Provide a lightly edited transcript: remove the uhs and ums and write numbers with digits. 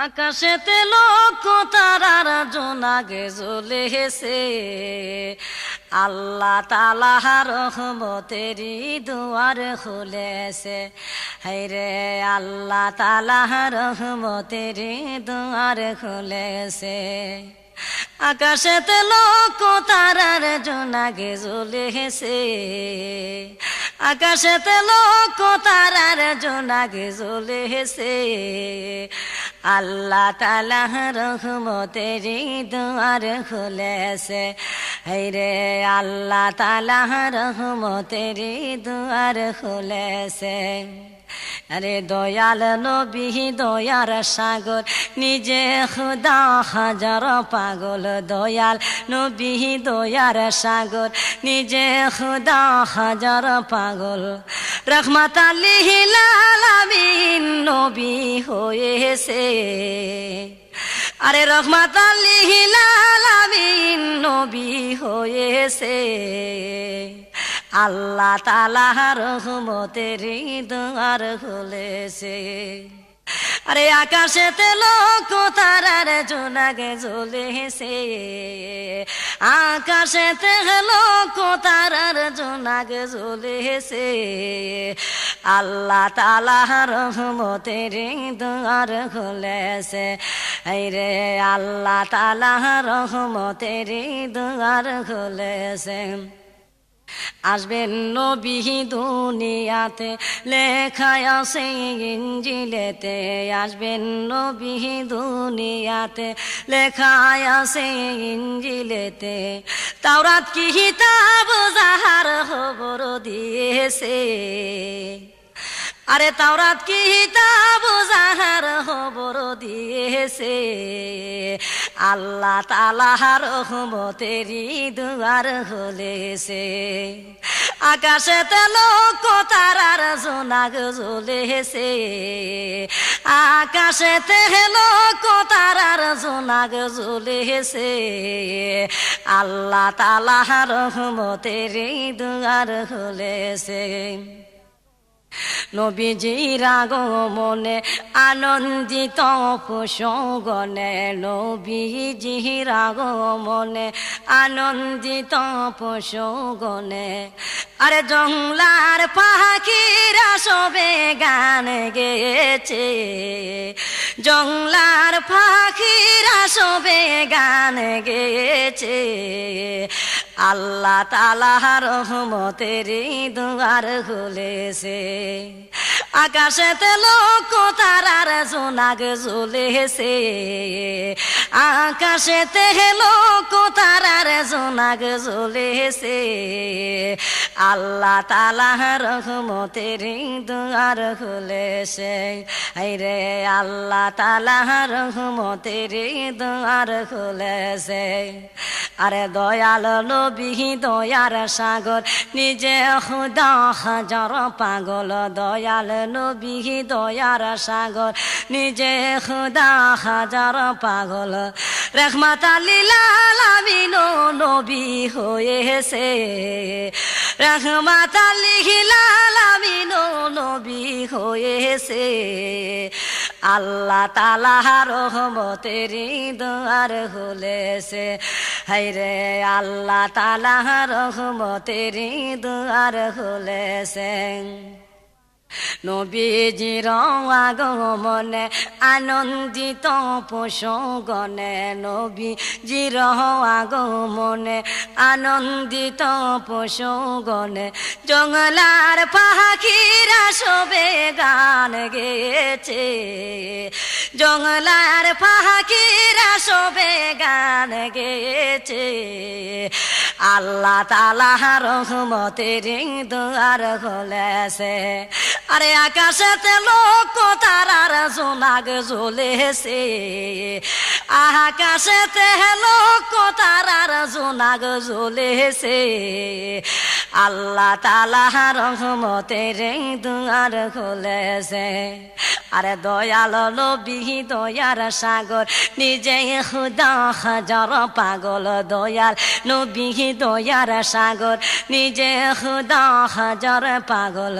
আকাশেতে লক্ষ তারার জোনাগে জ্বলেছে, আল্লাহ তাআলা রহমতেরই দুয়ার খুলেছে। হায়রে আল্লাহ তাআলা রহমতেরই দুয়ার খুলেছে। আকাশেতে লক্ষ তারার জোনাগে জ্বলেছে, আকাশেতে লক্ষ তারার জোনাগে জ্বলেছে, আল্লাহ তাআলা রহমতেরই দুয়ার খুলেছে। হায়রে আল্লাহ তাআলা রহমতেরই দুয়ার খুলেছে। আরে দয়াল নবী দয়ার সাগর, নিজে খুদা হাজার পাগল। দয়াল নবী দয়ার সাগর, নিজে খুদা হাজার পাগল। রহমাতাল লিল আলামিন নবী হয়েছে, আরে রহমাতাল লিল আলামিন নবী হয়েছে। আল্লাহ তাআলা রহমতেরই দুয়ার খুলেছে। আরে আকাশেতে লক্ষ তারার জোনাগে জ্বলেছে, আকাশেতে লক্ষ তারার জোনাগে জ্বলেছে, আল্লাহ তাআলা রহমতেরই দুয়ার খুলেছে। হায়রে আল্লাহ তাআলা রহমতেরই দুয়ার খুলেছে। আসবেন নবী দুনিয়াতে, লেখা আছে ইনজিলেতে। আসবেন নবী দুনিয়াতে, লেখা আছে ইনজিলেতে। তাওরাত কিতাব যাহার খবর দিয়েছে, আরে তাওরাত কিতাব যাহার খবর দিয়েছে, আল্লাহ তাআলা রহমতেরই দুয়ার খুলেছে। আকাশেতে লক্ষ তারার জোনাগ জ্বলেছে, আকাশেতে লক্ষ তারার জোনাগ জ্বলেছে, আল্লাহ তাআলা রহমতেরই দুয়ার খুলেছে। নবীজির আগমনে আনন্দিত পশুগণে, নবীজির আগমনে আনন্দিত পশুগণে। আরে জংলার পাখিরা সবে গান গেয়েছে, জংলার পাখিরা সবে গান গেয়েছে, আল্লাহ তাআলা রহমতেরই দুয়ার খুলেছে। আকাশেতে লক্ষ তারার জোনাগ জ্বলেছে, আকাশেতে লক্ষ তারার জোনাগ জ্বলেছে, আল্লাহ তাআলা রহমতেরই দুয়ার খুলেছে। হায়রে আল্লাহ তাআলা রহমতেরই দুয়ার খুলেছে। আরে দয়াল নবী দয়ার সাগর, নিজে খুদা হাজার পাগল। দয়াল নবী দয়ার সাগর, নিজে খুদা হাজার পাগল। রহমাতাল লিল আলামিন নবী হয়েছে, রহমাতাল লিল আলামিন নবী হয়েছে, আল্লাহ তাআলা রহমতেরই দুয়ার খুলেছে। হায়রে আল্লাহ তাআলা রহমতেরই দুয়ার খুলেছে। নবীজির আগমনে আনন্দিত পশুগণে, নবীজির আগমনে আনন্দিত পশুগণে। জংলার পাখিরা সবে গান গেয়েছে, জংলার পাখিরা সবে গান গেয়েছে, আল্লাহ তাআলা রহমতেরই দুয়ার খুলেছে। আরে আকাশেতে লক্ষ তারার জোনাগ জ্বলেছে, আকাশেতে লক্ষ তারার জোনাগ জ্বলেছে, আল্লাহ তাআলা রহমতেরই দুয়ার খুলেছে। আরে দয়াল নবী দয়ার সাগর, নিজে খুদা হাজার পাগল। দয়াল নবী দয়ার সাগর, নিজে খুদা হাজার পাগল।